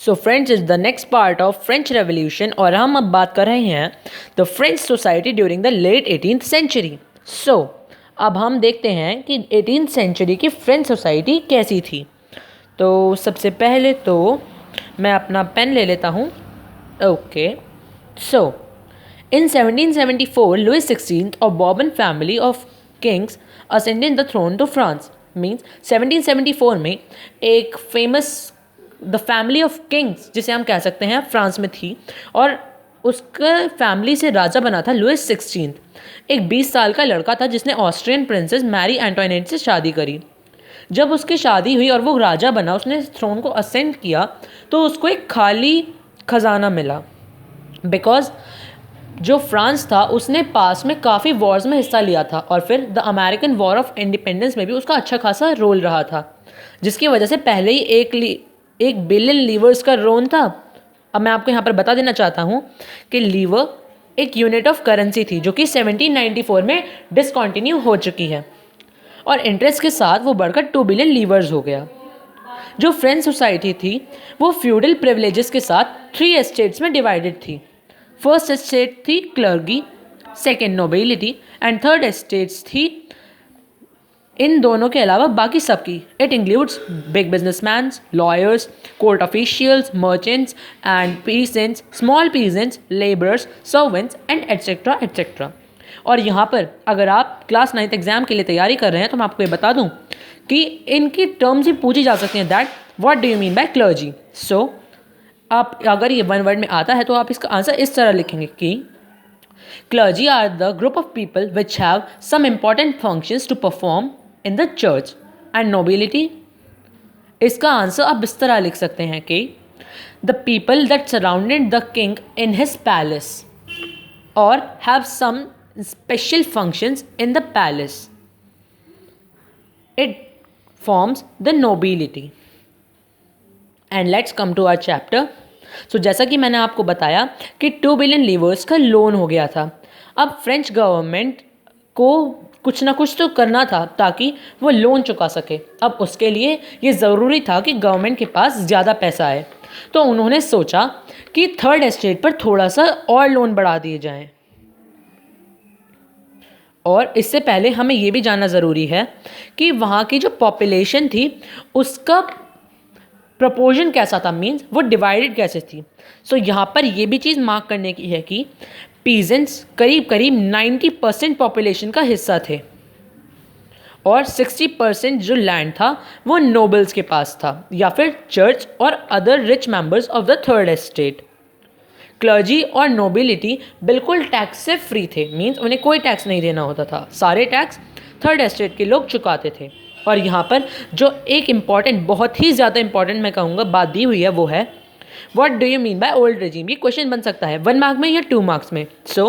So French is the next part of French revolution और हम अब बात कर रहे हैं the French society during the late 18th century. So अब हम देखते हैं कि 18th सेंचुरी की फ्रेंच सोसाइटी कैसी थी। तो सबसे पहले तो मैं अपना पेन ले लेता हूँ। Okay, so in 1774, Louis XVI of Bourbon family of kings ascended the throne to France. Means 1774 में एक famous the family of Kings जिसे हम कह सकते हैं फ्रांस में थी और उसका फैमिली से राजा बना था लुइस 16। एक 20 साल का लड़का था जिसने ऑस्ट्रियन प्रिंसेस मैरी एंटोइनेट से शादी करी। जब उसकी शादी हुई और वो राजा बना, उसने थ्रोन को असेंड किया, तो उसको एक खाली खजाना मिला। बिकॉज जो फ्रांस था उसने पास में काफ़ी वॉर्स में हिस्सा लिया था और फिर the American war of independence में भी उसका अच्छा खासा रोल रहा था, जिसकी वजह से पहले ही एक बिलियन लीवर्स का रोन था। अब मैं आपको यहाँ पर बता देना चाहता हूँ कि लीवर एक यूनिट ऑफ करेंसी थी जो कि 1794 में डिसकंटिन्यू हो चुकी है और इंटरेस्ट के साथ वो बढ़कर 2 बिलियन लीवर्स हो गया। जो फ्रेंच सोसाइटी थी वो फ्यूडल प्रिविलेजेस के साथ 3 एस्टेट्स में डिवाइडेड थी। फर्स्ट एस्टेट थी clergy, second nobility and third estates थी इन दोनों के अलावा बाकी सबकी। It includes big businessman, lawyers, court officials, merchants and peasants, small peasants, labourers, servants and etcetera etcetera. और यहाँ पर अगर आप क्लास 9th एग्जाम के लिए तैयारी कर रहे हैं तो मैं आपको ये बता दूँ कि इनकी टर्म्स ही पूछी जा सकती हैं। That what do you mean by clergy. So आप अगर ये वन वर्ड में आता है तो आप इसका आंसर इस तरह लिखेंगे कि clergy are the group of people which have some important functions to perform in the church. And nobility, इसका आंसर आप इस तरह लिख सकते हैं कि the people that surrounded the king in his palace और have some special functions in the palace. It forms the nobility. And let's come to our chapter. So जैसा कि मैंने आपको बताया कि 2 बिलियन लीवर्स का लोन हो गया था। अब फ्रेंच गवर्नमेंट को कुछ ना कुछ तो करना था ताकि वो लोन चुका सके। अब उसके लिए ये ज़रूरी था कि गवर्नमेंट के पास ज़्यादा पैसा आए, तो उन्होंने सोचा कि थर्ड एस्टेट पर थोड़ा सा और लोन बढ़ा दिए जाएं। और इससे पहले हमें ये भी जानना ज़रूरी है कि वहाँ की जो पॉपुलेशन थी उसका प्रपोर्शन कैसा था, मीन्स वो डिवाइडेड कैसे थी। सो यहाँ पर ये भी चीज़ मार्क करने की है कि पीजेंट्स करीब करीब 90% पॉपुलेशन का हिस्सा थे और 60% जो लैंड था वो नोबल्स के पास था या फिर चर्च और other rich members of the third estate. Clergy और नोबिलिटी बिल्कुल टैक्स से फ्री थे, मीन्स उन्हें कोई टैक्स नहीं देना होता था। सारे टैक्स थर्ड एस्टेट के लोग चुकाते थे। और यहाँ पर जो एक इम्पॉर्टेंट, बहुत ही ज़्यादा इंपॉर्टेंट मैं कहूँगा बात दी हुई है वो है what do you mean by old regime. ये क्वेश्चन बन सकता है 1 मार्क में या 2 मार्क्स में। So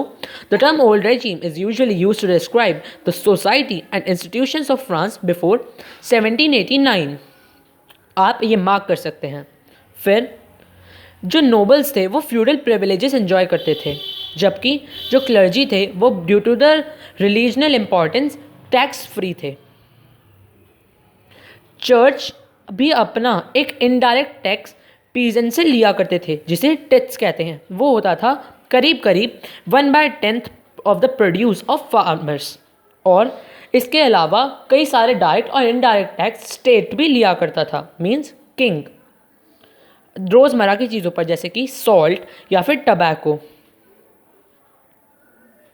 the term old regime is usually used to describe the society and institutions of France before 1789। आप ये मार्क कर सकते हैं। फिर जो नोबल्स थे वो फ्यूडल प्रिविलेजेस एंजॉय करते थे, जबकि जो क्लर्जी थे वो due to the religional importance tax free थे। चर्च भी अपना एक इनडायरेक्ट टैक्स पीजेंट से लिया करते थे जिसे टेक्स कहते हैं। वो होता था करीब करीब 1/10 of the produce of farmers. और इसके अलावा कई सारे डायरेक्ट और इनडायरेक्ट टैक्स स्टेट भी लिया करता था, मींस किंग, रोज़मर्रा की चीज़ों पर जैसे कि सॉल्ट या फिर टबैको।